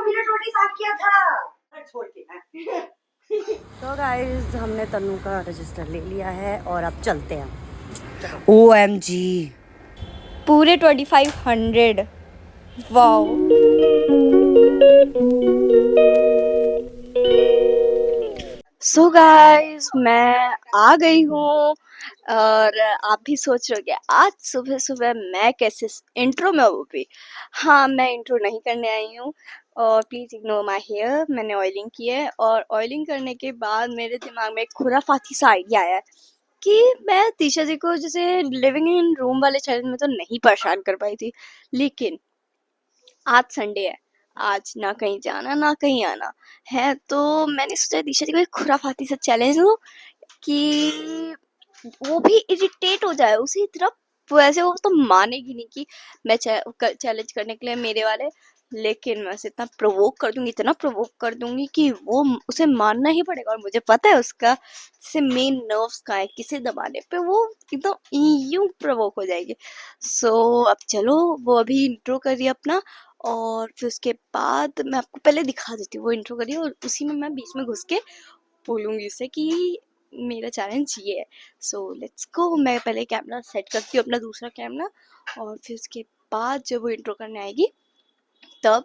Mummy ने टोटी साफ किया था। छोड़ के तो गाइस हमने तन्नू का रजिस्टर ले लिया है और अब चलते हैं। OMG पूरे 2500। वाओ। सो गाइस मैं आ गई हूँ और आप भी सोच रहे हो आज सुबह सुबह मैं कैसे इंट्रो में वो भी। हाँ, मैं इंट्रो नहीं करने आई हूँ और प्लीज़ इग्नोर माय हेयर। मैंने ऑयलिंग की है और ऑयलिंग करने के बाद मेरे दिमाग में एक खुराफाती सा आइडिया आया है कि मैं तीशा जी को जैसे लिविंग इन रूम वाले चैलेंज में तो नहीं परेशान कर पाई थी, लेकिन आज संडे है, आज ना कहीं जाना ना कहीं आना है, तो मैंने सोचा दिशा जी को एक खुराफाती सा चैलेंज दो कि वो भी इरिटेट हो जाए उसी तरफ। वैसे वो तो मानेगी नहीं कि मैं चैलेंज करने के लिए मेरे वाले, लेकिन मैं उसे इतना प्रोवोक कर दूंगी, इतना प्रोवोक कर दूंगी कि वो उसे मानना ही पड़ेगा। और मुझे पता है उसका जैसे मेन नर्व्स का है, किसे दबाने पे वो एकदम यूं प्रोवोक हो जाएगी। सो अब चलो, वो अभी इंट्रो करिए अपना और फिर उसके बाद मैं आपको पहले दिखा देती हूँ। वो इंट्रो करिए और उसी में मैं बीच में घुस के बोलूँगी उसे कि मेरा चैलेंज ये है। So let's go. मैं पहले कैमरा सेट करती हूँ, अपना दूसरा कैमरा, और फिर उसके बाद जब वो इंट्रो करने आएगी तब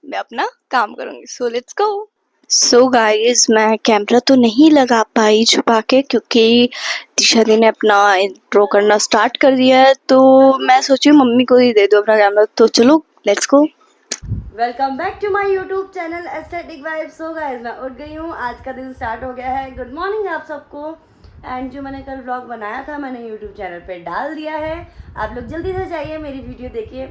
मैं अपना काम करूँगी। So let's go. So guys मैं कैमरा तो नहीं लगा पाई छुपा के, क्योंकि दिशा दी ने अपना इंट्रो करना स्टार्ट कर दिया है, तो मैं सोची मम्मी को ही दे दो अपना कैमरा। तो चलो let's go. Welcome back to my YouTube channel aesthetic vibes. So guys मैं उठ गई हूँ, आज का दिन स्टार्ट हो गया है। गुड मॉर्निंग आप सबको। एंड जो मैंने कल व्लॉग बनाया था मैंने यूट्यूब चैनल पे डाल दिया है। आप लोग जल्दी से जाइए, मेरी वीडियो देखिए,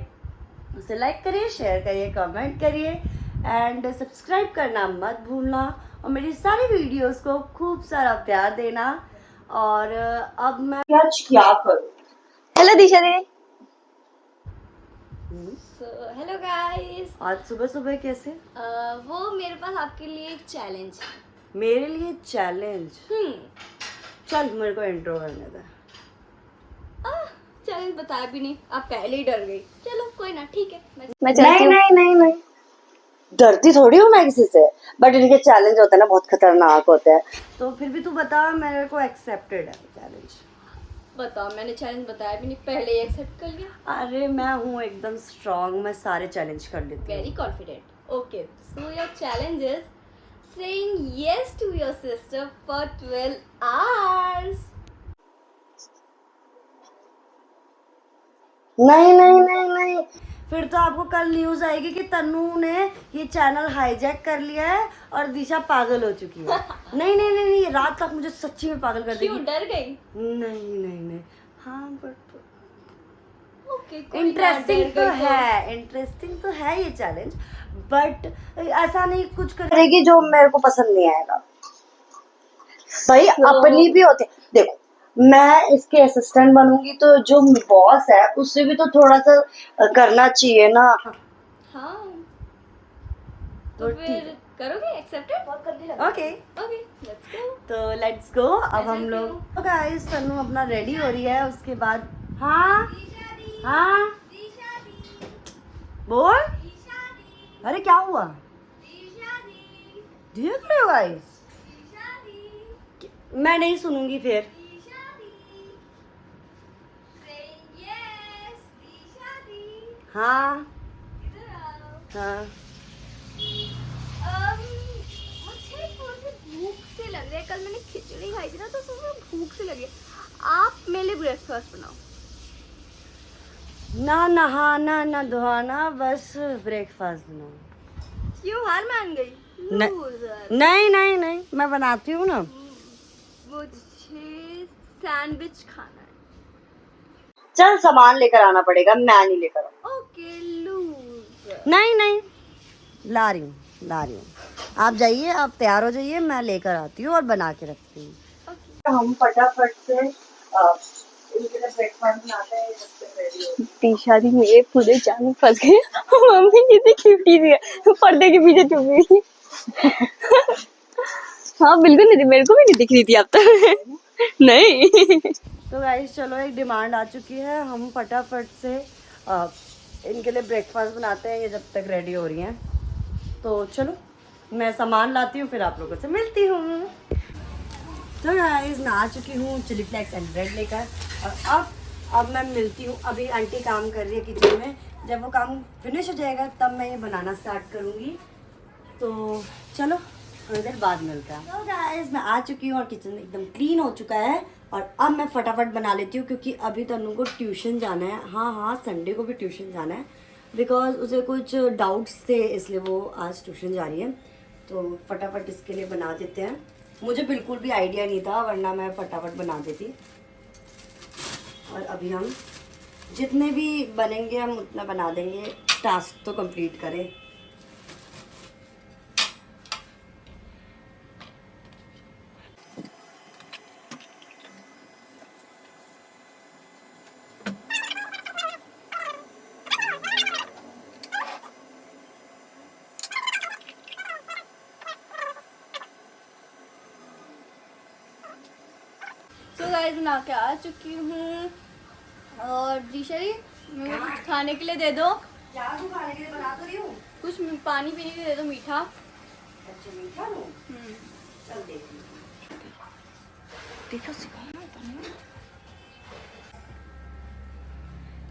उसे लाइक करिए, शेयर करिए, कमेंट करिए एंड सब्सक्राइब करना मत भूलना, और मेरी सारी वीडियोस को खूब सारा प्यार देना। और अब मैं आज क्या करूं? हेलो दिशा दी। Hello guys. आज सुबह सुबह कैसे वो मेरे पास आपके लिए एक चैलेंज है। मेरे लिए चैलेंज? चल मेरे को इंट्रो करने दे। चैलेंज बताया भी नहीं, आप पहले ही डर गई। चलो कोई ना, ठीक है, मैं नहीं नहीं नहीं नहीं, डरती थोड़ी हूँ मैं किसी से, बट इनके चैलेंज होते हैं ना बहुत खतरनाक होते हैं। तो फिर भी तू बता, मेरे को एक्सेप्टेड है चैलेंज। बताओ, मैंने चैलेंज बताया भी नहीं, पहले ही एक्सेप्ट कर लिया। अरे मैं हूँ एकदम स्ट्रांग, मैं सारे चैलेंज कर लेती हूँ। Very confident. Okay, so your challenge is saying yes to your sister for 12 hours. नहीं नहीं नहीं नहीं, फिर तो आपको कल न्यूज आएगी कि तन्नू ने ये चैनल हाईजैक कर लिया है और दिशा पागल हो चुकी है। नहीं नहीं नहीं नहीं, रात तक मुझे सच्ची में पागल कर देगी। क्यों डर गई? नहीं नहीं नहीं, हाँ बट ओके, इंटरेस्टिंग तो है, इंटरेस्टिंग तो है ये चैलेंज, बट ऐसा नहीं कुछ करेगी जो मेरे को पसंद नहीं आएगा। भाई अपनी भी होती है, देखो मैं इसके असिस्टेंट बनूंगी तो जो बॉस है उससे भी तो थोड़ा सा करना चाहिए ना। हाँ, तो फिर करोगे accepted? Okay okay, let's go. तो लेट्स गो। अब हम लोग तो गाइस तन्नू अपना रेडी हो रही है, उसके बाद हाँ हाँ बोल। अरे क्या हुआ? देख रहे हो गाइस, मैं नहीं सुनूंगी फिर। हाँ हाँ, मुझे थोड़ी सी भूख से लग रहा है। कल मैंने खिचड़ी खाई थी ना, तो उसमें भूख से लगी है। आप मेरे लिए ब्रेकफास्ट बनाओ। ना नहाना ना धोना, बस ब्रेकफास्ट बनाओ। क्यों हार मान गई? लूजर। नहीं नहीं नहीं, मैं बनाती हूँ ना। मुझे सैंडविच खाना है। चल सामान लेकर आना पड़ेगा, मैं नहीं लेकर आऊँ। Okay loser. नहीं नहीं, ला रही हूँ। आप जाइए, आप तैयार हो जाइए, मैं लेकर आती हूँ और बना के रखती हूँ। हम फटाफट से इनके लिए ब्रेकफास्ट बनाते हैं। दिशा दी मेरे पूरे जान फंस गए। मम्मी कितनी क्यूटी थी, पर्दे के पीछे छुप गई थी। हाँ बिल्कुल नहीं थी, मेरे को भी नहीं दिख रही थी अब तक। नहीं। तो गाइस चलो, एक डिमांड आ चुकी है, हम फटाफट से इनके लिए ब्रेकफास्ट बनाते हैं, ये जब तक रेडी हो रही हैं। तो चलो मैं सामान लाती हूँ, फिर आप लोगों से मिलती हूँ। तो गाइस मैं आ चुकी हूँ चिली फ्लेक्स एंड ब्रेड लेकर, और अब मैं मिलती हूँ। अभी आंटी काम कर रही है किचन में, जब वो काम फिनिश हो जाएगा तब मैं ये बनाना स्टार्ट करूँगी। तो चलो थोड़ी देर बाद मिलता है। तो गाइस मैं आ चुकी हूँ और किचन एकदम क्लीन हो चुका है, और अब मैं फटाफट बना लेती हूँ क्योंकि अभी तनु को ट्यूशन जाना है। हाँ संडे को भी ट्यूशन जाना है, बिकॉज उसे कुछ डाउट्स थे इसलिए वो आज ट्यूशन जा रही है। तो फटाफट इसके लिए बना देते हैं। मुझे बिल्कुल भी आइडिया नहीं था, वरना मैं फटाफट बना देती। और अभी हम जितने भी बनेंगे हम उतना बना देंगे, टास्क तो कंप्लीट करें। तो गाइस मैं नहा के आ चुकी हूँ, और दिशारी मुझे कुछ खाने के लिए दे दो। क्या तू खाने के लिए बना तो रही हूँ? कुछ पानी पीने के लिए दे दो, मीठा। अच्छा मीठा लूँ? चल देखती हूँ।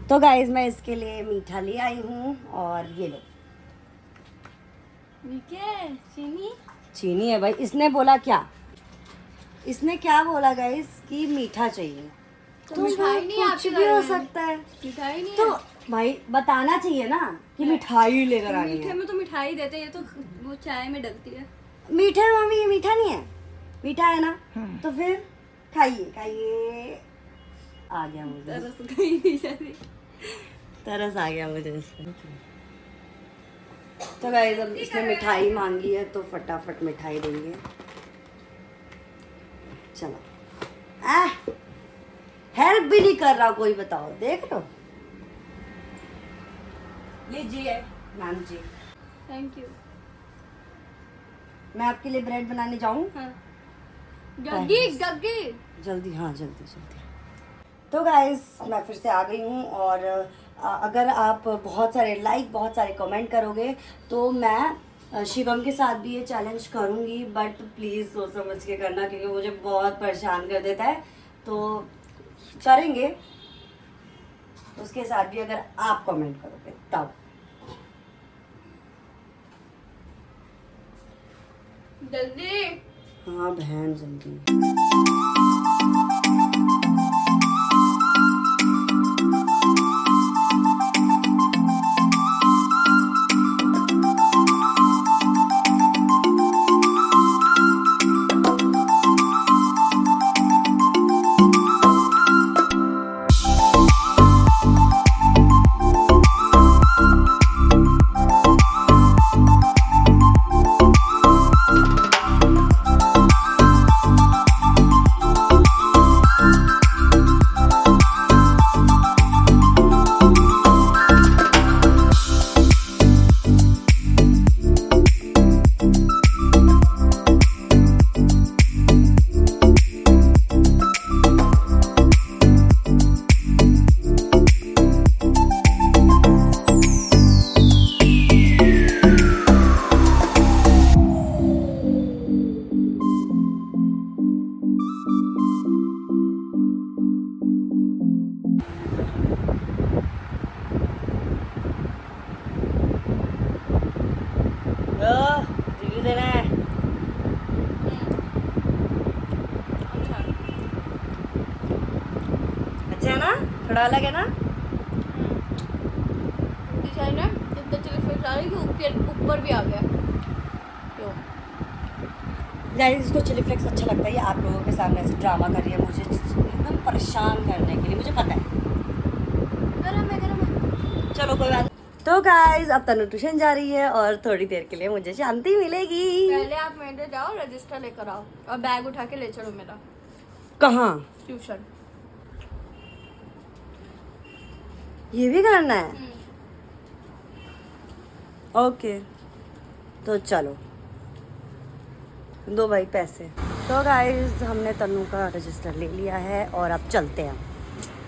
तो गाइज मैं इसके लिए मीठा ले आई हूँ, और ये लो चीनी है भाई। इसने बोला क्या, इसने क्या बोला गाइज कि मीठा चाहिए, तो मिठाई नहीं है कुछ आपके भी घर हो में? सकता है। मिठाई नहीं तो है? भाई बताना चाहिए ना कि मिठाई लेकर आनी मीठे है। में तो मिठाई देते हैं, ये तो वो चाय में डलती है। मीठे में मम्मी ये मीठा नहीं है, मीठा है ना? तो फिर खाइए खाइए। आ गया मुझे तरस गई दिशारी। तरस आ गया मुझे इसमें। तो गाइस अब इसने मिठाई मांगी है तो फटाफट मिठाई देंगे। चलो हेल्प भी नहीं कर रहा कोई, बताओ देख लो। लीजिए मैम जी, थैंक यू। मैं आपके लिए ब्रेड बनाने जाऊं? हाँ। जल्दी जल्दी। जल्दी, हाँ जल्दी जल्दी। तो गाइस मैं फिर से आ गई हूँ, और अगर आप बहुत सारे लाइक बहुत सारे कमेंट करोगे तो मैं शिवम के साथ भी ये चैलेंज करूँगी, बट प्लीज़ सोच समझ के करना क्योंकि मुझे बहुत परेशान कर देता है। तो करेंगे उसके साथ भी अगर आप कमेंट करोगे तब। जल्दी। हाँ बहन जल्दी। रिव्यू देना है। अच्छा है ना, थोड़ा अलग है ना? दिशारी ने इतना चिली फ्लेक्स डाला कि ऊपर भी आ गया। तो गाइस इसको चिली फ्लेक्स अच्छा लगता है, ये आप लोगों के सामने ऐसे ड्रामा कर रही है मुझे एकदम परेशान करने के लिए, मुझे पता है। गरम है। चलो कोई बात। तो गाइस अब तनु ट्यूशन जा रही है और थोड़ी देर के लिए मुझे शांति मिलेगी। पहले आप मेरे जाओ, रजिस्टर लेकर आओ और बैग उठा के ले चलो मेरा कहाँ? ट्यूशन। ये भी करना है? ओके तो चलो दो भाई पैसे। तो गाइस हमने तनु का रजिस्टर ले लिया है और अब चलते हैं।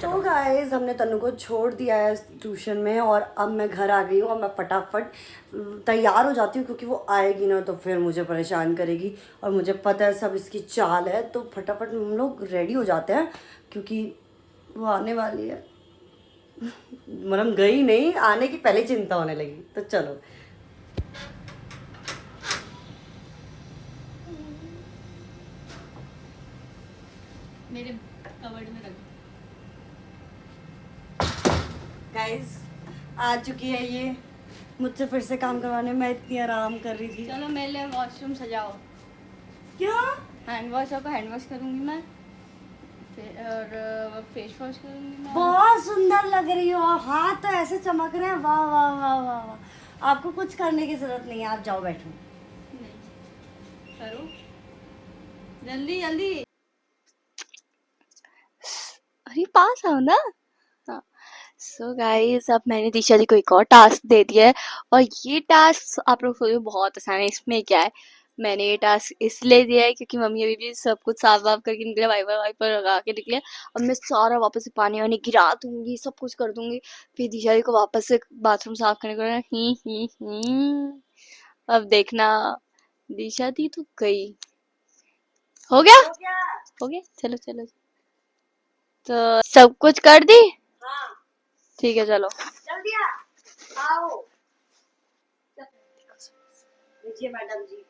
तो गाइस हमने तनु को छोड़ दिया है ट्यूशन में और अब मैं घर आ गई हूँ और मैं फटाफट तैयार हो जाती हूँ क्योंकि वो आएगी ना तो फिर मुझे परेशान करेगी और मुझे पता है सब इसकी चाल है। तो फटाफट हम लोग रेडी हो जाते हैं क्योंकि वो आने वाली है। मतलब गई नहीं, आने की पहले चिंता होने लगी। तो चलो मेरे कबर्ड में रख। गाइस आ चुकी है ये मुझसे फिर से काम करवाने। मैं इतनी आराम कर रही थी। चलो मेरे लिए वॉशरूम सजाओ। क्या हैंड वॉश आपका हैंड वॉश करूँगी मैं और फेस वॉश करूँगी मैं। बहुत सुंदर लग रही हो। हाथ तो ऐसे चमक रहे हैं। वाह वाह वाह वाह वाह। आपको कुछ करने की जरूरत नहीं है, आप जाओ बैठो। नहीं करो जल्दी जल्दी। अरे पास आओ ना। हाँ सो गाइस अब मैंने दिशा दी को एक और टास्क दे दिया है और ये टास्क आप लोग सोचो बहुत आसान है। इसमें क्या है, मैंने ये टास्क इसलिए दिया है क्योंकि मम्मी अभी भी सब कुछ साफ वाफ करके निकले, वाइपर वाइपर लगा के निकले। अब मैं सारा वापस से पानी वानी गिरा दूंगी, सब कुछ कर दूंगी, फिर दिशा दी को वापस से बाथरूम साफ करने को ही। अब देखना दिशा दी तो गई। हो गया हो गया। चलो चलो तो सब कुछ कर दी। हाँ ठीक है चलो जल्दी आओ। लीजिए मैडम जी।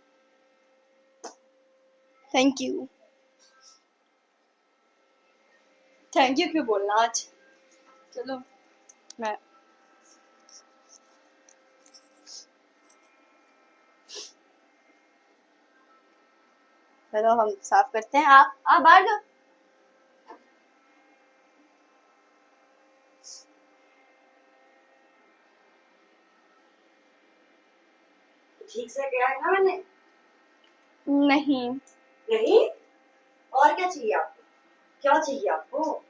थैंक यू क्यों बोलना आज। चलो मैं चलो हम साफ करते हैं। आप बाहर जाओ। ठीक से गया है ना मैंने? नहीं नहीं और क्या चाहिए आपको? क्या चाहिए आपको?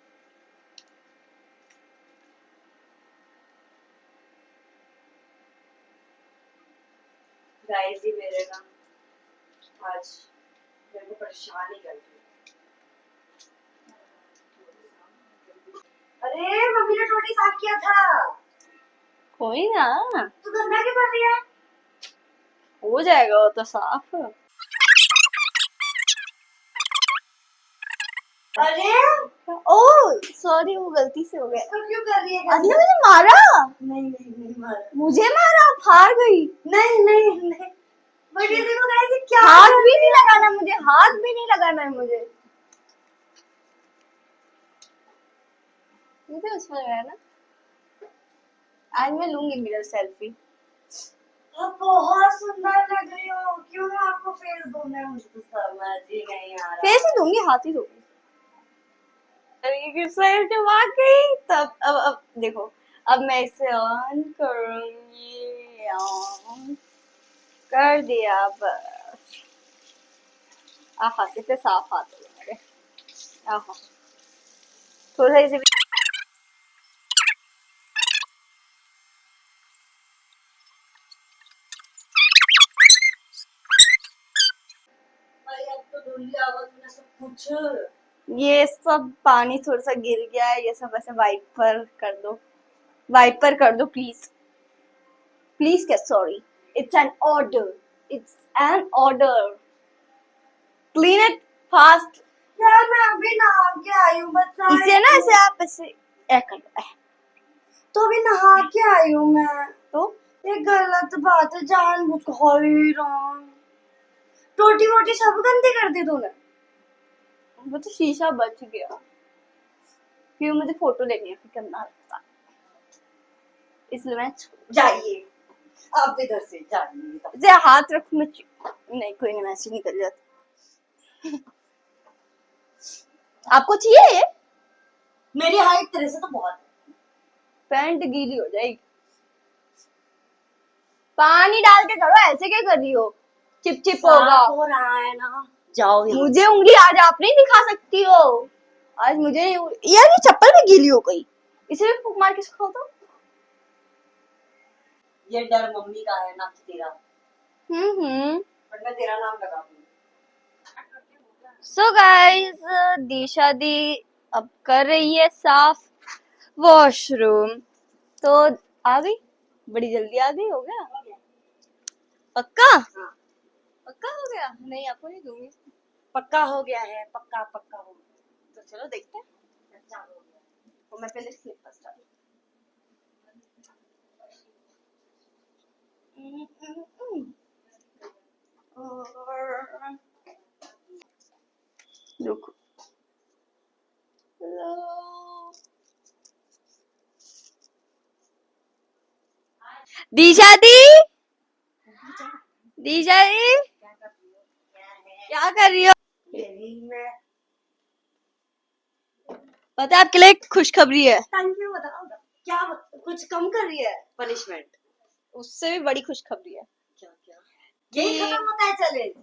गाइस जी मेरे ना आज मेरे को परेशान ही कर दिया। अरे मम्मी ने रोटी साफ किया था। कोई ना, तू गंदा क्यों कर रही है? हो जाएगा वो तो साफ। अरे ओ सॉरी वो गलती से हो गया। तो क्यों कर रही है? अरे मुझे मारा। नहीं मारा। मुझे मारा, आप हार गई। नहीं बट ये देखो गाइस ये क्या हाथ भी नहीं लगाना मुझे, हाथ भी नहीं लगाना है मुझे। मुझे अच्छा लग रहा है ना। आज मैं लूंगी मिरर सेल्फी। आप बहुत सुंदर लग रही हो। क्यों आपको फेस दूंगा है? मुझे तो समझ ही नहीं आ रहा। फेस ही दूंगी, हाथ ही दूंगी। वाकई तब अब देखो, अब मैं इसे ऑन करूंगी। ऑन कर दिया बस। आहा कितने साफ हाथ है मेरे। आहा थोड़ा इसे अब तो धुल लिया होगा तुमने सब कुछ। ये सब पानी थोड़ा सा गिर गया है, ये सब ऐसे वाइपर कर दो प्लीज। प्लीज क्या sorry, it's an order, clean it fast. यार मैं अभी नहा के आई हूँ बता। इसे ना ऐसे आप ऐसे कर दो। तो अभी नहा के आई हूँ मैं। तो ये गलत बात है, जानबूझ के हैरान। टोटी वोटी सब गंदी कर दी तूने। वो तो शीशा बच गया, फिर मुझे फोटो लेनी है, फिर करना था इसलिए मैं जाइए आप इधर से जाइए। जे हाथ रख मैं नहीं कोई नहीं, मैसे निकल जाता। आपको चाहिए ये? मेरी हाइट तेरे से तो बहुत है। पैंट गीली हो जाएगी। पानी डाल के करो, ऐसे क्या कर रही हो? चिप होगा। हो रहा है ना, जाओ। मुझे उंगली आज आप नहीं दिखा सकती हो। आज मुझे यार ये चप्पल भी गीली हो गई, इसे भी फूंक मार के सुखाओ तो। ये डर मम्मी का है ना कि तेरा। वरना तेरा नाम लगा दूंगी। सो गाइस दिशा दी अब कर रही है साफ वॉशरूम। तो आ गई, बड़ी जल्दी आ गई। हो गया पक्का? पक्का हो गया? नहीं आपको नहीं दूंगी। पक्का हो गया है, पक्का पक्का हो गया। तो चलो देखते हैं। अच्छा हो गया। तो मैं पहले स्लीपर्स डालूं। रुको। दीशा दी, दीशा दी क्या कर रही हो? मैं पता है आपके लिए एक खुशखबरी है। Thank you. बताओ क्या, कुछ कम कर रही है पनिशमेंट? उससे भी बड़ी खुशखबरी है। क्या क्या? यही खत्म होता है चैलेंज?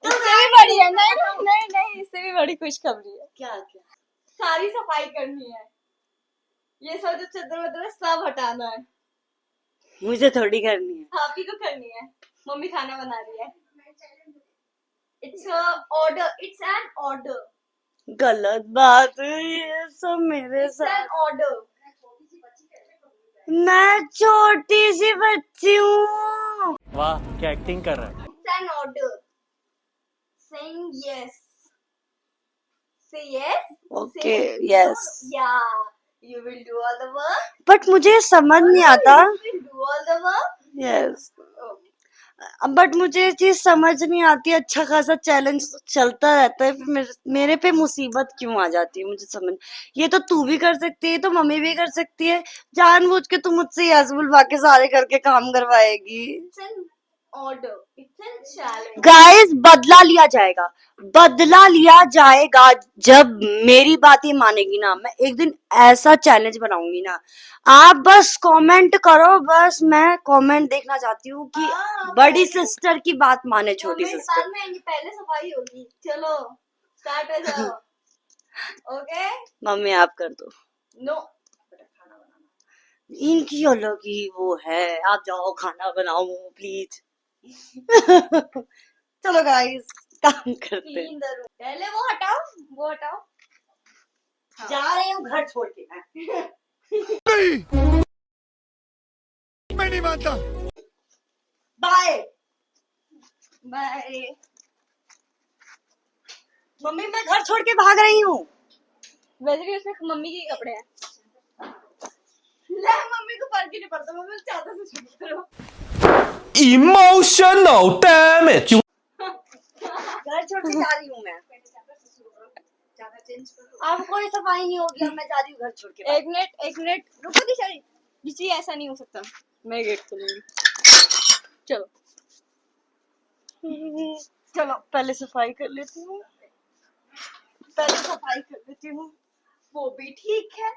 इससे भी बड़ी है। नहीं नहीं नहीं नहीं, इससे भी बड़ी खुशखबरी है। क्या क्या? सारी सफाई करनी है। ये सब जो चादर वादर है सब हटाना है। मुझे थोड़ी करनी है। आप ही को करनी है। मम्मी खाना बना रही है। It's order, it's an order. गलत बात है ये सब मेरे इट्स साथ। An order. मैं छोटी सी बच्ची हूँ। वाह क्या एक्टिंग कर रहा है। It's an order. Saying yes. Say yes. Okay, Say yes. no. Yeah. You will do all the work. But मुझे समझ नहीं आता। You will do all the work. Yes, but मुझे ये चीज समझ नहीं आती। अच्छा खासा चैलेंज चलता रहता है, फिर मेरे पे मुसीबत क्यों आ जाती है मुझे समझ। ये तो तू भी कर सकती है, तो मम्मी भी कर सकती है। जानबूझ के तू मुझसे यस बुलवा के सारे करके काम करवाएगी। It's an order. It's a challenge. Guys, बदला लिया जाएगा, बदला लिया जाएगा। जब मेरी बात ये मानेगी ना, मैं एक दिन ऐसा चैलेंज बनाऊंगी ना। आप बस कमेंट करो, बस मैं कमेंट देखना चाहती हूँ कि बड़ी सिस्टर की बात माने छोटी Comment सिस्टर। बाद में आएंगे, पहले सफाई होगी। चलो स्टार्ट हो जाओ। ओके? मम्मी आप कर दो। नो। इनकी अलग ही वो है। आप जाओ खाना बनाओ प्लीज। चलो गाइस काम करते हैं। Clean the room. पहले वो हटाओ, वो हटाओ। जा रही हूँ घर छोड़ के मैं नहीं मानता। बाय। बाय। मम्मी मैं घर छोड़ के भाग रही हूँ। वैसे भी उसमें मम्मी के कपड़े हैं। ले, मम्मी को फर्क ही नहीं पड़ता। मम्मी चादर से शुरू करो। Emotional damage. घर छोड़ के जा रही हूँ मैं। अब कोई सफाई नहीं होगी, अब मैं जा रही हूँ घर छोड़ के। एक मिनट रुको दिशा जी, ऐसा नहीं हो सकता। मैं गेट खोलूंगी। चलो चलो पहले सफाई कर लेती हूँ, पहले सफाई कर लेती हूँ। वो भी ठीक है,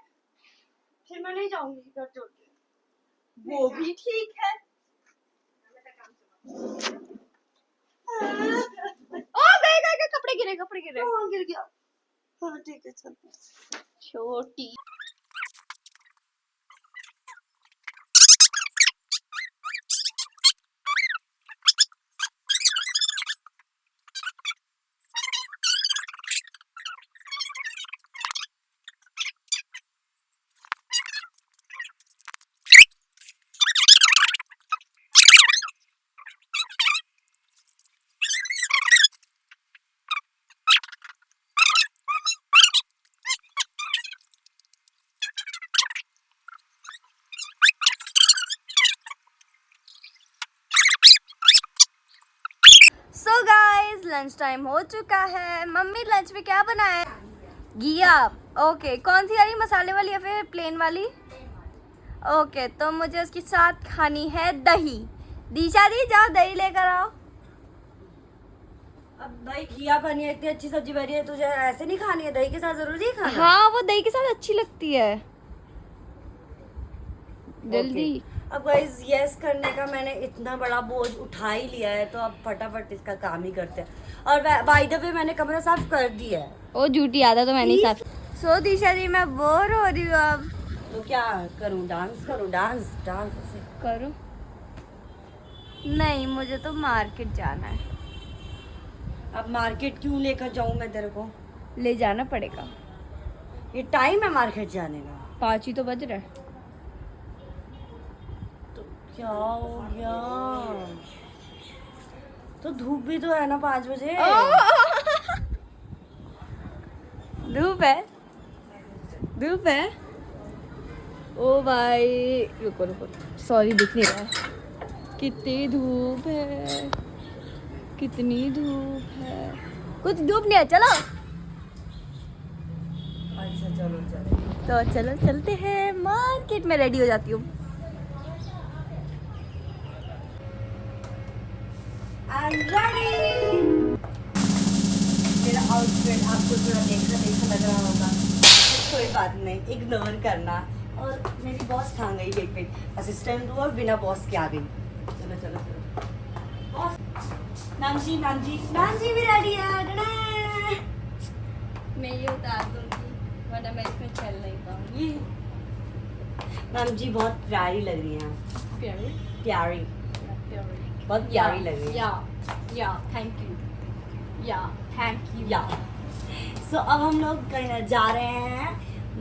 फिर मैं नहीं जाऊंगी घर छोड़ के। वो भी ठीक है। ओ गए कपड़े गिरे। हाँ, गिर गया। हाँ ठीक है चल। छोटी सो गाइस लंच टाइम हो चुका है। मम्मी लंच में क्या बनाया? घिया। ओके, कौन सी वाली, मसाले वाली या फिर प्लेन वाली? ओके, तो मुझे उसके साथ खानी है दही। दिशा दी जाओ दही लेकर आओ। अब भाई घिया बनी है, इतनी अच्छी सब्जी बनी है, तुझे ऐसे नहीं खानी है? दही के साथ जरूरी है खाना? हाँ, वो दही के साथ अच्छी लगती है। जल्दी। अब गाइस यस करने का मैंने इतना बड़ा बोझ उठा ही लिया है, तो अब फटाफट इसका काम ही करते हैं। और बाय द वे मैंने कमरा साफ कर दिया है। ओ झूठी आदत तो मैंने साफ। सो दिशा दी मैं बोर हो रही हूँ अब। तो क्या करूँ? डांस करूँ? डांस ऐसे करो। नहीं, मुझे तो मार्केट जाना है। अब मार्केट क्यों लेकर जाऊँ मैं तेरे को? ले जाना पड़ेगा। ये टाइम है मार्केट जाने का? 5 ही तो बज रहा है। तो क्या हो गया? तो धूप भी तो है ना 5 बजे। धूप है, धूप है। ओ भाई रुको रुको, सॉरी दिख नहीं रहा है। कितनी धूप है, कितनी धूप है। कुछ धूप नहीं है, चलो। अच्छा चलो चलो। तो चलो चलते हैं मार्केट में, रेडी हो जाती हूँ। I'm ready। मेरा आउटफिट आपको थोड़ा देखा देखा लग रहा होगा, कोई बात नहीं, इग्नोर करना। और मेरी बॉस कहाँ गई? वेट, असिस्टेंट हूँ और बिना बॉस के आ गई। चलो चलो चलो। बॉस, नाम जी भी रेडी है। डडा। मैं ये उतार दूंगी, वरना मैं इसमें चल नहीं पाऊंगी। मैम जी बहुत प्यारी लग रही हैं। प्यारी प्यारी, बहुत प्यारी लग रही है। या थैंक यू, या थैंक यू। या सो अब हम लोग जा रहे हैं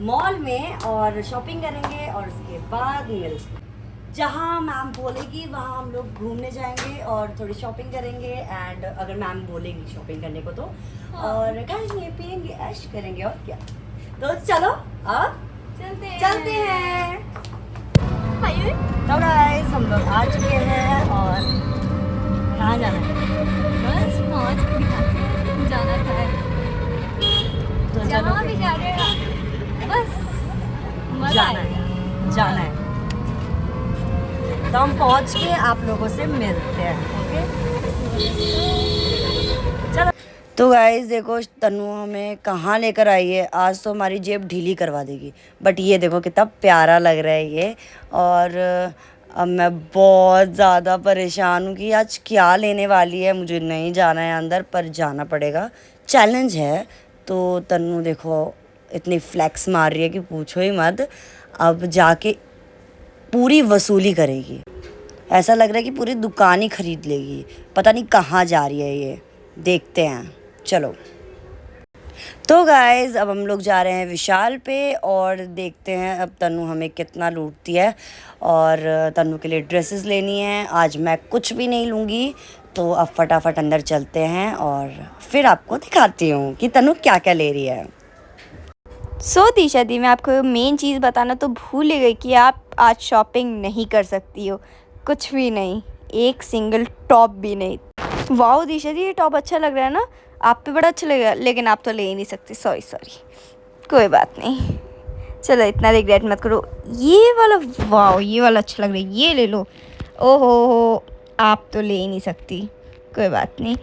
मॉल में और शॉपिंग करेंगे, और उसके बाद जहाँ मैम बोलेगी वहाँ हम लोग घूमने जाएंगे और थोड़ी शॉपिंग करेंगे। एंड अगर मैम बोलेगी शॉपिंग करने को तो और खाएंगे पियेंगे ऐश करेंगे, और क्या। तो चलो अब चलते हैं। तो गाइस हम लोग आ चुके हैं, और कहाँ जाना है? बस पहुंच के दिखाते हैं जाना था। तो चलो जहाँ भी जा रहे हैं बस मजा जाना आएगा। है, जाना है। तो हम पहुंच के आप लोगों से मिलते हैं, ओके। चलो। तो गाइस देखो तनु हमें कहाँ लेकर आई है। आज तो हमारी जेब ढीली करवा देगी, बट ये देखो कितना प्यारा लग रहा है ये। और अब मैं बहुत ज़्यादा परेशान हूँ कि आज क्या लेने वाली है। मुझे नहीं जाना है अंदर, पर जाना पड़ेगा, चैलेंज है। तो तनु देखो इतनी फ्लेक्स मार रही है कि पूछो ही मत। अब जाके पूरी वसूली करेगी, ऐसा लग रहा है कि पूरी दुकान ही खरीद लेगी। पता नहीं कहाँ जा रही है ये, देखते हैं चलो। तो गाइज़ अब हम लोग जा रहे हैं विशाल पे, और देखते हैं अब तनु हमें कितना लूटती है। और तनु के लिए ड्रेसेस लेनी है। आज मैं कुछ भी नहीं लूँगी, तो अब फटाफट अंदर चलते हैं और फिर आपको दिखाती हूँ कि तनु क्या क्या ले रही है। दिशा दी, मैं आपको मेन चीज़ बताना तो भूल ही गई कि आप आज शॉपिंग नहीं कर सकती हो, कुछ भी नहीं, एक सिंगल टॉप भी नहीं। वाओ दिशा दी, ये टॉप अच्छा लग रहा है ना, आप पे बड़ा अच्छा लगेगा, लेकिन आप तो ले ही नहीं सकती। सॉरी कोई बात नहीं, चलो इतना रिग्रेट मत करो। ये वाला, वाओ ये वाला अच्छा लग रहा है, ये ले लो। ओहो आप तो ले ही नहीं सकती, कोई बात नहीं।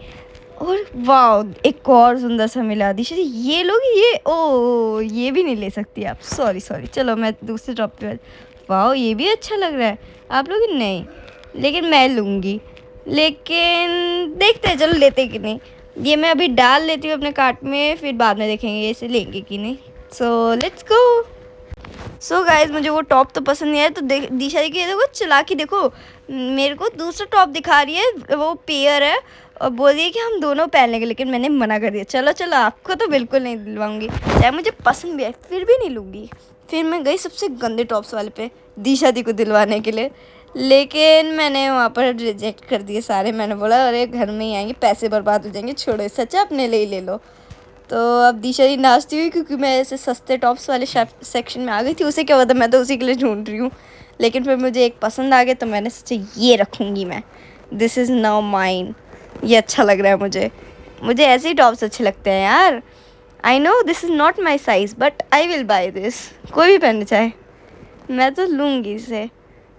और वाओ एक और सुंदर सा मिला दिशा जी, ये लोगी, ये ओ ये भी नहीं ले सकती आप। सॉरी चलो मैं दूसरे टॉप पे। वाओ ये भी अच्छा लग रहा है, आप लोग नहीं, लेकिन मैं लूँगी। लेकिन देखते हैं चलो लेते कि नहीं। ये मैं अभी डाल लेती हूँ अपने कार्ट में, फिर बाद में देखेंगे इसे लेंगे कि नहीं। So let's go. So guys मुझे वो टॉप तो पसंद नहीं आया, तो दिशा जी की देखो चला के देखो, मेरे को दूसरा टॉप दिखा रही है, वो पेयर है, और बोल रही है कि हम दोनों पहन लेंगे, लेकिन मैंने मना कर दिया। चलो आपको तो बिल्कुल नहीं दिलवाऊंगी, चाहे मुझे पसंद भी है फिर भी नहीं लूँगी। फिर मैं गई सबसे गंदे टॉप्स वाले पे दिशा दी को दिलवाने के लिए, लेकिन मैंने वहाँ पर रिजेक्ट कर दिए सारे। मैंने बोला अरे घर में ही आएंगे, पैसे बर्बाद हो जाएंगे, छोड़ो सच अपने लिए ले लो। तो अब दिशा जी नाचती हुई, क्योंकि मैं ऐसे सस्ते टॉप्स वाले सेक्शन में आ गई थी, उसे क्या पता मैं तो उसी के लिए ढूंढ रही हूँ। लेकिन फिर मुझे एक पसंद आ गया, तो मैंने सोचा ये रखूँगी मैं, दिस इज़ नाउ माइन, ये अच्छा लग रहा है मुझे ऐसे ही टॉप्स अच्छे लगते हैं यार। I know this is not my size, but I will by this, कोई भी पहनना चाहे मैं तो लूँगी इसे।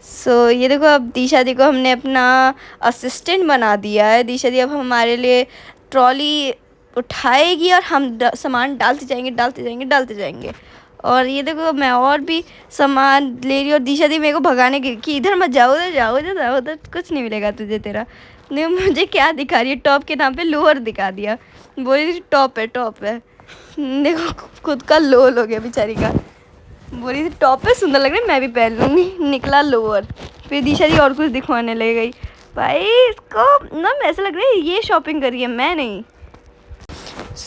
सो ये देखो अब दिशा दी को हमने अपना असिस्टेंट बना दिया है। दिशा दी अब हमारे लिए ट्रॉली उठाएगी और हम सामान डालते जाएंगे। और ये देखो मैं और भी सामान ले रही हूँ, और दिशा दी मेरे को भगाने की कि इधर मत जाओ, उधर कुछ नहीं मिलेगा तुझे तेरा। नहीं मुझे क्या दिखा रही है, टॉप के नाम पे लोअर दिखा दिया, बोली टॉप है। देखो खुद का लोल हो गया बेचारी का, बोली थी टॉप पे सुंदर लग रहा है मैं भी पहन लूँगी, निकला लोअर। फिर दिशा जी और कुछ दिखवाने ले गई। भाई इसको ना ऐसा लग रहा है ये शॉपिंग करी है, मैं नहीं।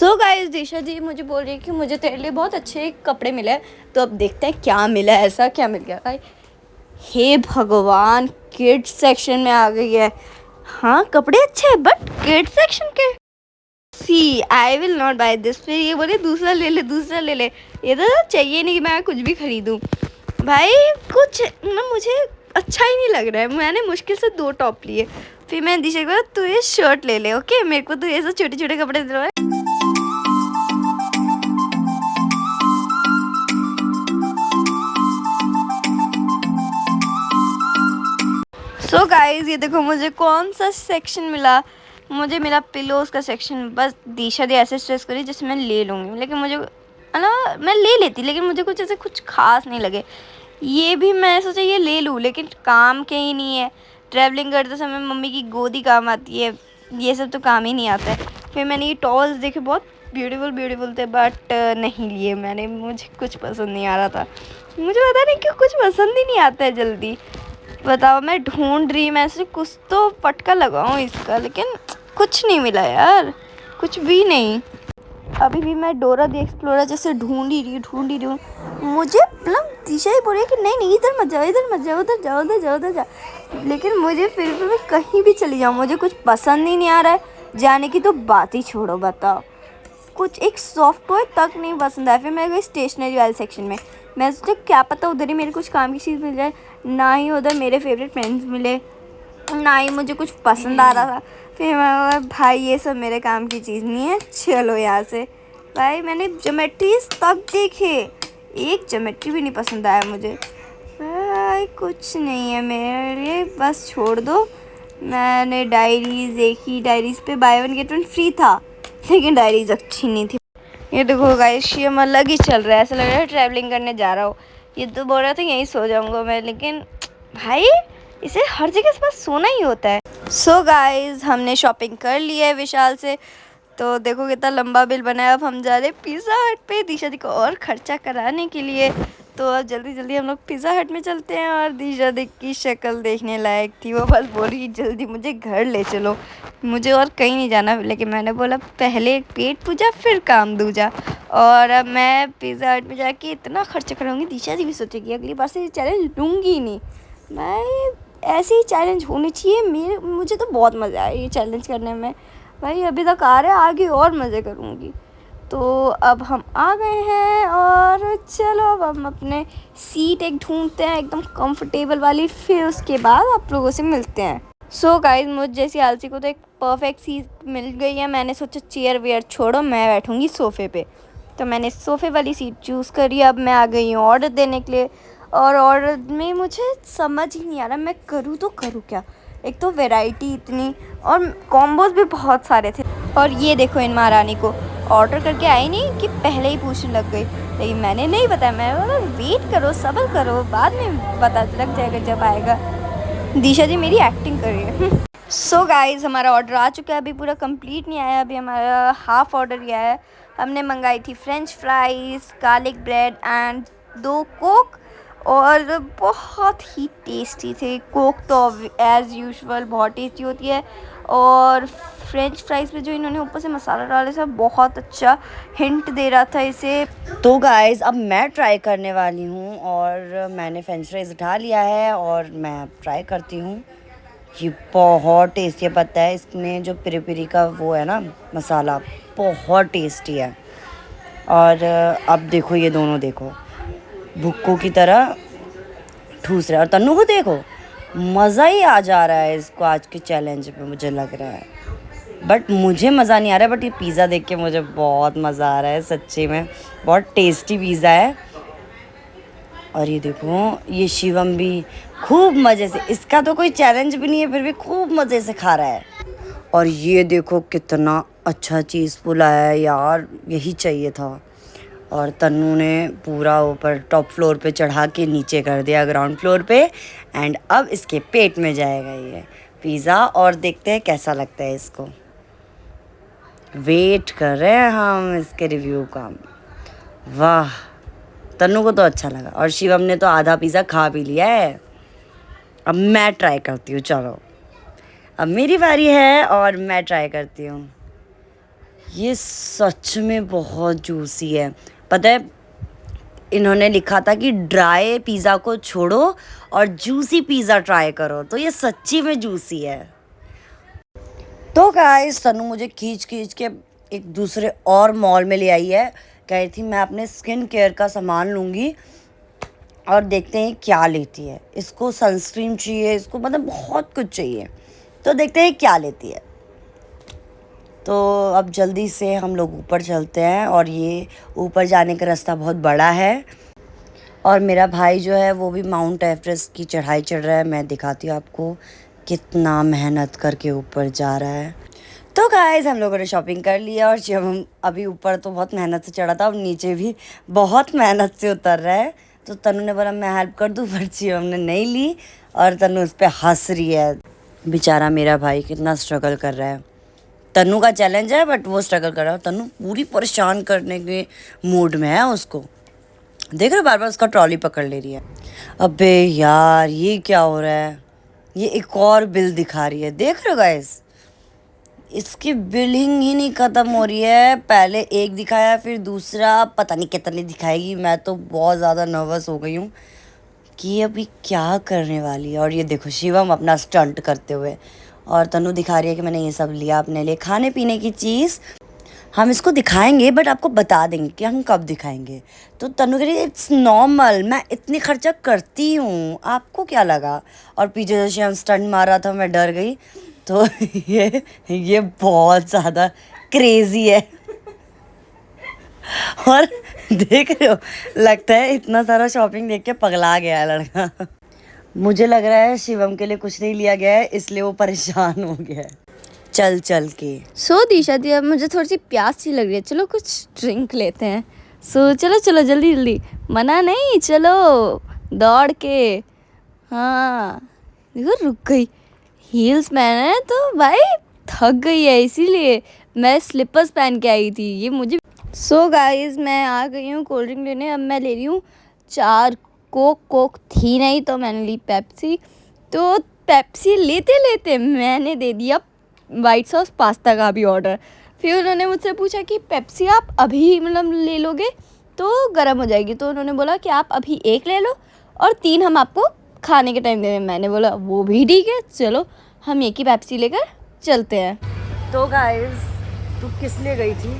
सो गाइस, दिशा जी मुझे बोल रही है कि मुझे तेरे लिए बहुत अच्छे कपड़े मिले हैं, तो अब देखते हैं क्या मिला है, ऐसा क्या मिल गया भाई। हे भगवान, किड्स सेक्शन में आ गई है। हाँ कपड़े अच्छे हैं बट किड्स सेक्शन के। See I will not buy this. फिर ये बोले दूसरा ले ले, दूसरा ले ले। ये तो चाहिए नहीं कि मैं कुछ भी खरीदूँ भाई। कुछ ना मुझे अच्छा ही नहीं लग रहा है। मैंने मुश्किल से 2 टॉप लिए। फिर मैं दिशा को बोला तू ये शर्ट ले ले, ओके, मेरे को तो ये सब छोटे छोटे कपड़े दे रहा है। सो गाइस, ये देखो मुझे कौन सा सेक्शन मिला। मुझे मिला पिलोज का सेक्शन। बस दिशा दी ऐसे स्ट्रेस करी जैसे मैं ले लूँगी, लेकिन मुझे ना मैं ले लेती, लेकिन मुझे कुछ ऐसे कुछ खास नहीं लगे। ये भी मैं सोचा ये ले लूँ, लेकिन काम के ही नहीं है। ट्रैवलिंग करते समय मम्मी की गोदी काम आती है, ये सब तो काम ही नहीं आता है। फिर मैंने ये टॉल्स देखे, बहुत ब्यूटीफुल थे, बट नहीं लिए मैंने। मुझे कुछ पसंद नहीं आ रहा था। मुझे पता नहीं क्यों कुछ पसंद ही नहीं आता है जल्दी। बताओ, मैं ढूंढ रही, मैं ऐसे कुछ तो पटका लगाऊं इसका, लेकिन कुछ नहीं मिला यार, कुछ भी नहीं। अभी भी मैं डोरा दी एक्सप्लोरर जैसे ढूंढ ही रही हूँ। मुझे मतलब दिशा ही बोल रही है कि नहीं इधर मत जाओ, इधर मत जाओ, उधर जाओ, उधर जाओ, उधर जाओ। लेकिन मुझे फिर भी मैं कहीं भी चली जाऊँ, मुझे कुछ पसंद ही नहीं आ रहा है। जाने की तो बात ही छोड़ो। बताओ, कुछ एक सॉफ्ट टॉय तक नहीं पसंद आया। फिर मैं गई स्टेशनरी वाले सेक्शन में। मैं सोचा क्या पता उधर ही मेरे कुछ काम की चीज़ मिल जाए। ना ही उधर मेरे फेवरेट पेन्स मिले, ना ही मुझे कुछ पसंद आ रहा था। फिर मैं भाई ये सब मेरे काम की चीज़ नहीं है, चलो यहाँ से। भाई मैंने ज्योमेट्रीज तक देखे, एक ज्योमेट्री भी नहीं पसंद आया मुझे। भाई कुछ नहीं है मेरे लिए, बस छोड़ दो। मैंने डायरीज देखी, डायरीज पे बाय 1 गेट 1 फ्री था, लेकिन डायरीज अच्छी नहीं थी। ये देखो गाइस, शिवम अलग ही चल रहा है, ऐसा लग रहा है ट्रैवलिंग करने जा रहा हो। ये तो बोल रहा था यहीं सो जाऊंगा मैं, लेकिन भाई इसे हर जगह इस पास सोना ही होता है। सो गाइस, हमने शॉपिंग कर ली है विशाल से। तो देखो कितना लंबा बिल बना है। अब हम जा रहे हैं पिज़्ज़ा हट पे दिशा दी को और खर्चा कराने के लिए। तो अब जल्दी हम लोग पिज़्ज़ा हट में चलते हैं। और दिशा दी की शक्ल देखने लायक थी, वो बस बोल रही जल्दी मुझे घर ले चलो, मुझे और कहीं नहीं जाना। लेकिन मैंने बोला पहले पेट पूजा फिर काम दूजा। और अब मैं पिज़्ज़ा हट में जाके इतना खर्चा कराऊंगी, दिशा दी भी सोचेगी अगली बार से ये चैलेंज लूँगी ही नहीं। मैं ऐसे ही चैलेंज होने चाहिए। मुझे तो बहुत मज़ा आया ये चैलेंज करने में। भाई अभी तक आ रहा है, आगे और मज़े करूँगी। तो अब हम आ गए हैं और चलो अब हम अपने सीट एक ढूंढते हैं एकदम कंफर्टेबल वाली, फिर उसके बाद आप लोगों से मिलते हैं। सो गाइस, मुझ जैसी आलसी को तो एक परफेक्ट सीट मिल गई है। मैंने सोचा चेयर वेयर छोड़ो, मैं बैठूँगी सोफ़े पे। तो मैंने सोफ़े वाली सीट चूज़ करी। अब मैं आ गई हूँ ऑर्डर देने के लिए। और ऑर्डर में मुझे समझ ही नहीं आ रहा मैं करूँ तो करूँ क्या। एक तो वैरायटी इतनी और कॉम्बोज भी बहुत सारे थे। और ये देखो इन महारानी को ऑर्डर करके आई नहीं कि पहले ही पूछने लग गई। लेकिन मैंने नहीं बताया, मैं बोला वेट करो, सब्र करो, बाद में पता लग जाएगा जब आएगा। दिशा जी मेरी एक्टिंग कर रही है। सो गाइस, हमारा ऑर्डर आ चुका है, अभी पूरा कंप्लीट नहीं आया, अभी हमारा हाफ ऑर्डर ही आया है। हमने मंगाई थी French fries, garlic bread and 2 Coke, और बहुत ही टेस्टी थे। कोक तो एज़ यूजुअल बहुत टेस्टी होती है, और फ्रेंच फ्राइज़ पे जो इन्होंने ऊपर से मसाला डाले था बहुत अच्छा हिंट दे रहा था इसे। तो गाइस, अब मैं ट्राई करने वाली हूँ और मैंने फ्रेंच फ्राइज़ उठा लिया है और मैं अब ट्राई करती हूँ। ये बहुत टेस्टी है, पता है इसमें जो पेरी पेरी का वो है ना मसाला, बहुत टेस्टी है। और अब देखो ये दोनों देखो भुक्कों की तरह ठूस रहे हैं। और तन्नू को देखो, मज़ा ही आ जा रहा है इसको आज के चैलेंज पे, मुझे लग रहा है। बट मुझे मज़ा नहीं आ रहा है, बट ये पिज़्ज़ा देख के मुझे बहुत मज़ा आ रहा है सच्ची में। बहुत टेस्टी पिज़्ज़ा है। और ये देखो ये शिवम भी खूब मज़े से, इसका तो कोई चैलेंज भी नहीं है फिर भी खूब मज़े से खा रहा है। और ये देखो कितना अच्छा चीज़ पुलाया है यार, यही चाहिए था। और तन्नू ने पूरा ऊपर टॉप फ्लोर पे चढ़ा के नीचे कर दिया ग्राउंड फ्लोर पे। एंड अब इसके पेट में जाएगा ये पिज़्ज़ा, और देखते हैं कैसा लगता है इसको। वेट कर रहे हैं हम इसके रिव्यू का। वाह, तन्नू को तो अच्छा लगा और शिवम ने तो आधा पिज़्ज़ा खा भी लिया है। अब मैं ट्राई करती हूँ, चलो अब मेरी बारी है और मैं ट्राई करती हूँ। ये सच में बहुत जूसी है। पता है, इन्होंने लिखा था कि ड्राई पिज़्ज़ा को छोड़ो और जूसी पिज़्ज़ा ट्राई करो, तो ये सच्ची में जूसी है। तो गाइस तनु मुझे खींच के एक दूसरे और मॉल में ले आई है। कह रही थी मैं अपने स्किन केयर का सामान लूँगी और देखते हैं क्या लेती है। इसको सनस्क्रीन चाहिए, इसको मतलब बहुत कुछ चाहिए, तो देखते हैं क्या लेती है। तो अब जल्दी से हम लोग ऊपर चलते हैं और ये ऊपर जाने का रास्ता बहुत बड़ा है और मेरा भाई जो है वो भी माउंट एवरेस्ट की चढ़ाई चढ़ रहा है। मैं दिखाती हूँ आपको कितना मेहनत करके ऊपर जा रहा है। तो गाइस हम लोगों ने शॉपिंग कर लिया और जब हम अभी ऊपर तो बहुत मेहनत से चढ़ा था, अब नीचे भी बहुत मेहनत से उतर रहा है। तो तनु ने बोला मैं हेल्प कर दूँ, पर हमने नहीं ली और तनु उस पर हंस रही है। बेचारा मेरा भाई कितना स्ट्रगल कर रहा है। तनु का चैलेंज है बट वो स्ट्रगल कर रहा है। तनु पूरी परेशान करने के मूड में है। उसको देख रहे हो, बार बार उसका ट्रॉली पकड़ ले रही है। अबे यार ये क्या हो रहा है, ये एक और बिल दिखा रही है। देख रहे हो गाइस, इसकी बिलिंग ही नहीं ख़त्म हो रही है। पहले एक दिखाया फिर दूसरा, पता नहीं कितने दिखाएगी। मैं तो बहुत ज़्यादा नर्वस हो गई हूँ कि अभी क्या करने वाली है। और ये देखो शिवम अपना स्टंट करते हुए, और तनु दिखा रही है कि मैंने ये सब लिया अपने लिए खाने पीने की चीज़। हम इसको दिखाएंगे बट आपको बता देंगे कि हम कब दिखाएंगे। तो तनु कह रही है इट्स नॉर्मल, मैं इतनी खर्चा करती हूँ, आपको क्या लगा। और पीछे से हम स्टंट मारा था, मैं डर गई। तो ये बहुत ज़्यादा क्रेज़ी है। और देख रहे हो, लगता है इतना सारा शॉपिंग देख के पगला गया है लड़का। मुझे लग रहा है शिवम के लिए कुछ नहीं लिया गया है, इसलिए वो परेशान हो गया है चल चल के। सो दिशा दी, अब मुझे थोड़ी सी प्यास सी लग रही है, चलो कुछ ड्रिंक लेते हैं। सो चलो चलो जल्दी जल्दी, मना नहीं, चलो दौड़ के। हाँ देखो रुक गई, हील्स पहना है तो भाई थक गई है, इसीलिए मैं स्लीपर्स पहन के आई थी। ये मुझे सो गाइस मैं आ गई हूँ कोल्ड ड्रिंक लेने। अब मैं ले रही हूँ 4 कोक थी नहीं तो मैंने ली पेप्सी। तो पेप्सी लेते लेते मैंने दे दिया वाइट सॉस पास्ता का भी ऑर्डर। फिर उन्होंने मुझसे पूछा कि पेप्सी आप अभी मतलब ले लोगे तो गर्म हो जाएगी, तो उन्होंने बोला कि आप अभी 1 ले लो और 3 हम आपको खाने के टाइम दे दें। मैंने बोला वो भी ठीक है, चलो हम एक ही पेप्सी लेकर चलते हैं। तो गाइस तू किस लिए गई थी?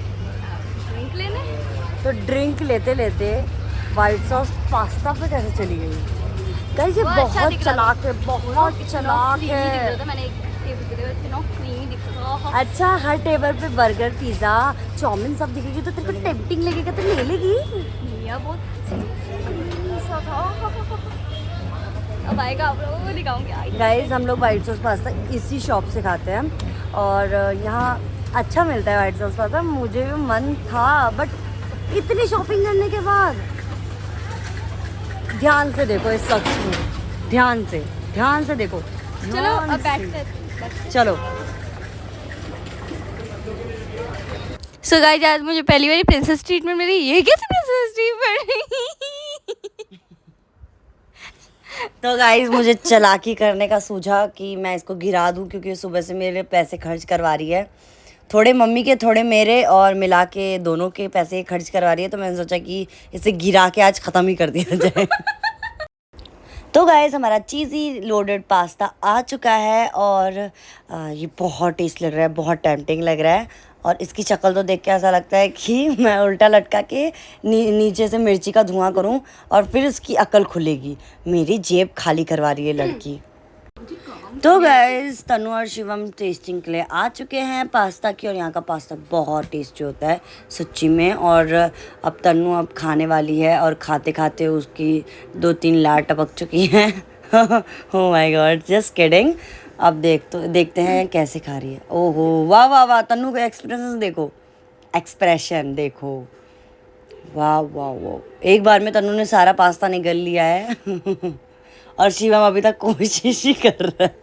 ड्रिंक लेने। तो ड्रिंक लेते लेते वाइट सॉस पास्ता पे कैसे चली गई? गाइस ये बहुत चालाक है, बहुत चालाक है। मैंने एक टेबल पे इतना क्रीमी दिख रहा। अच्छा हर टेबल पे बर्गर पिज़्ज़ा चाउमीन सब दिखेगी तो तेरे को टेम्पटिंग लगेगा तो ले लेगी। भैया बहुत सा था। अब आएगा आप लोगों को दिखाऊंगी। गाइस हम लोग वाइट सॉस पास्ता इसी शॉप से खाते हैं और यहाँ अच्छा मिलता है वाइट सॉस पास्ता। मुझे भी मन था बट इतनी शॉपिंग करने के बाद। ध्यान से देखो इस शख्स को, ध्यान से देखो। चलो अब बैठते हैं। चलो। सो गाइस आज मुझे पहली बार प्रिंसेस ट्रीटमेंट मिली। ये कैसे प्रिंसेस ट्रीटमेंट? तो गाइस मुझे चालाकी करने का सूझा कि मैं इसको गिरा दूं, क्योंकि सुबह से मेरे पैसे खर्च करवा रही है। थोड़े मम्मी के थोड़े मेरे और मिला के दोनों के पैसे खर्च करवा रही है। तो मैंने सोचा कि इसे गिरा के आज ख़त्म ही कर दिया जाए। तो गाइस हमारा चीज़ी लोडेड पास्ता आ चुका है और ये बहुत टेस्ट लग रहा है, बहुत टेम्पटिंग लग रहा है। और इसकी शक्ल तो देख के ऐसा लगता है कि मैं उल्टा लटका के नीचे से मिर्ची का धुआं करूं और फिर उसकी अकल खुलेगी। मेरी जेब खाली करवा रही है लड़की। तो गाइस तनु और शिवम टेस्टिंग के लिए आ चुके हैं पास्ता की, और यहाँ का पास्ता बहुत टेस्टी होता है सच्ची में। और अब तनु अब खाने वाली है और खाते खाते उसकी 2-3 लार टपक चुकी हैं। Oh my God, just kidding. अब देखते हैं कैसे खा रही है। ओहो वाह वाह वाह, तनु का एक्सप्रेशन देखो, वाह वाह वाह। एक बार में तनु ने सारा पास्ता निगल लिया है। और शिवम अभी तक कोशिश ही कर रहा है।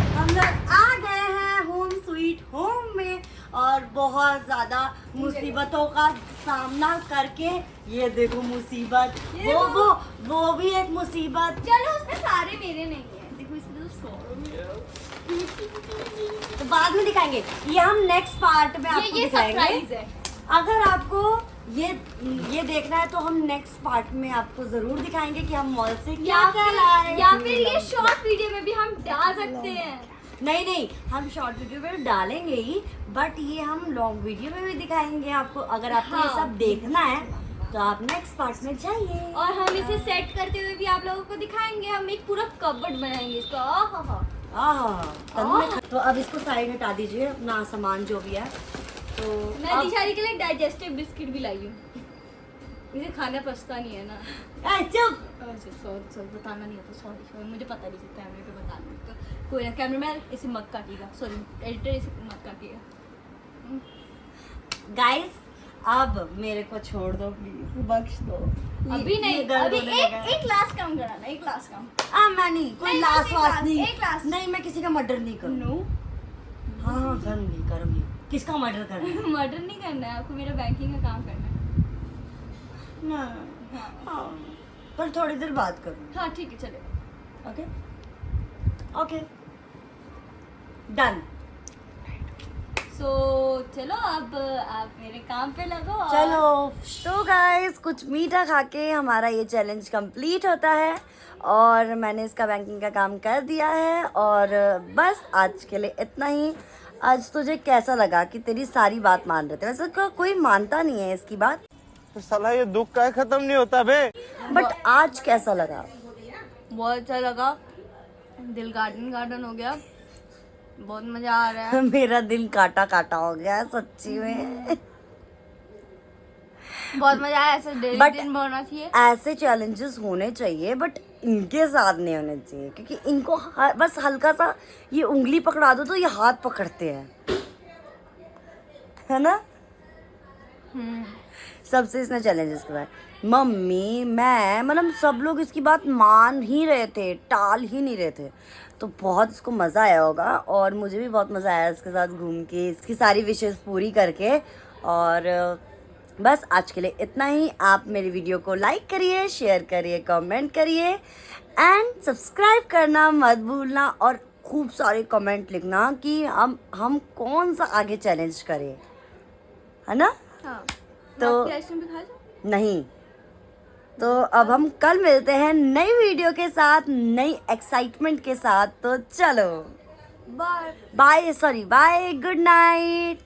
हम लोग आ गए हैं होम स्वीट होम में और बहुत ज़्यादा मुसीबतों का सामना करके। ये देखो मुसीबत, वो भी एक मुसीबत। चलो उसमें सारे मेरे नहीं है, देखो इसमें तो 100 तो बाद में दिखाएंगे, ये हम नेक्स्ट पार्ट में आपको ये दिखाएंगे। सरप्राइज है। अगर आपको ये देखना है तो हम नेक्स्ट पार्ट में आपको जरूर दिखाएंगे कि हम मॉल से क्या क्या लाए। या फिर ये शॉर्ट वीडियो में भी हम डाल सकते हैं। नहीं, हम शॉर्ट वीडियो में डालेंगे ही, बट ये हम लॉन्ग वीडियो में भी दिखाएंगे आपको। अगर आपको ये सब देखना है तो आप नेक्स्ट पार्ट में जाइए। और हम इसे सेट करते हुए भी आप लोगों को दिखाएंगे। हम एक पूरा कबर्ड बनाएंगे इसका। तो अब इसको साइड हटा दीजिए, अपना सामान जो भी है। तो मैं दिशारी के लिए डाइजेस्टिव बिस्किट भी लाई हूँ। इसे खाना पछता नहीं है ना। चुप। सॉरी बताना नहीं आता। सॉरी मुझे पता नहीं था कैमरे पे बता दूँ तो कोई ना। कैमरामैन इसे मत काटिएगा। सॉरी एडिटर इसे मत काटिएगा। गाइस अब मेरे को छोड़ दो प्लीज, बख्श दो। अभी नहीं, ये दर्द अभी होने लगा है। एक लास्ट काम कराना, एक लास्ट काम। मैं नहीं, कोई नहीं, लास्ट बस एक वास्ट लास्ट, नहीं। एक लास्ट। नहीं, मैं किसी का मर्डर नहीं करूँ। नो हाँ करूँगी। किसका मर्डर करना? मर्डर नहीं करना है आपको, मेरा बैंकिंग का काम करना है। हाँ, पर थोड़ी देर बात करूँ। हाँ ठीक है चले। Okay done. सो चलो अब आप मेरे काम पे लगो। चलो तो गाइस कुछ मीठा खा के हमारा ये चैलेंज कंप्लीट होता है और मैंने इसका बैंकिंग का काम कर दिया है। और बस आज के लिए इतना ही। आज तुझे कैसा लगा कि तेरी सारी बात मान रहे थे? वैसे कोई मानता नहीं है इसकी बात, तो साला ये दुख का खत्म नहीं होता बे। बट आज कैसा लगा? बहुत अच्छा लगा। दिल गार्डन हो गया। बहुत मजा आ रहा है। मेरा दिल काटा काटा हो गया है सच्ची में। बहुत मजा आया। ऐसे डेली But- दिन होना चाहिए। ऐसे चैलेंजेस होने चाहिए बट इनके साथ नहीं होने चाहिए, क्योंकि इनको बस हल्का सा ये उंगली पकड़ा दो तो ये हाथ पकड़ते हैं, है ना? सबसे इसने चैलेंजेस करवाए। मम्मी, मैं, मतलब सब लोग इसकी बात मान ही रहे थे, टाल ही नहीं रहे थे। तो बहुत इसको मज़ा आया होगा और मुझे भी बहुत मज़ा आया इसके साथ घूम के, इसकी सारी विशेष पूरी करके। और बस आज के लिए इतना ही। आप मेरी वीडियो को लाइक करिए, शेयर करिए, कमेंट करिए एंड सब्सक्राइब करना मत भूलना। और खूब सारे कमेंट लिखना कि हम कौन सा आगे चैलेंज करें, है ना? हाँ तो आइसक्रीम भी खा जाओ। नहीं, तो अब हम कल मिलते हैं नई वीडियो के साथ, नई एक्साइटमेंट के साथ। तो चलो बाय। Bye, good night.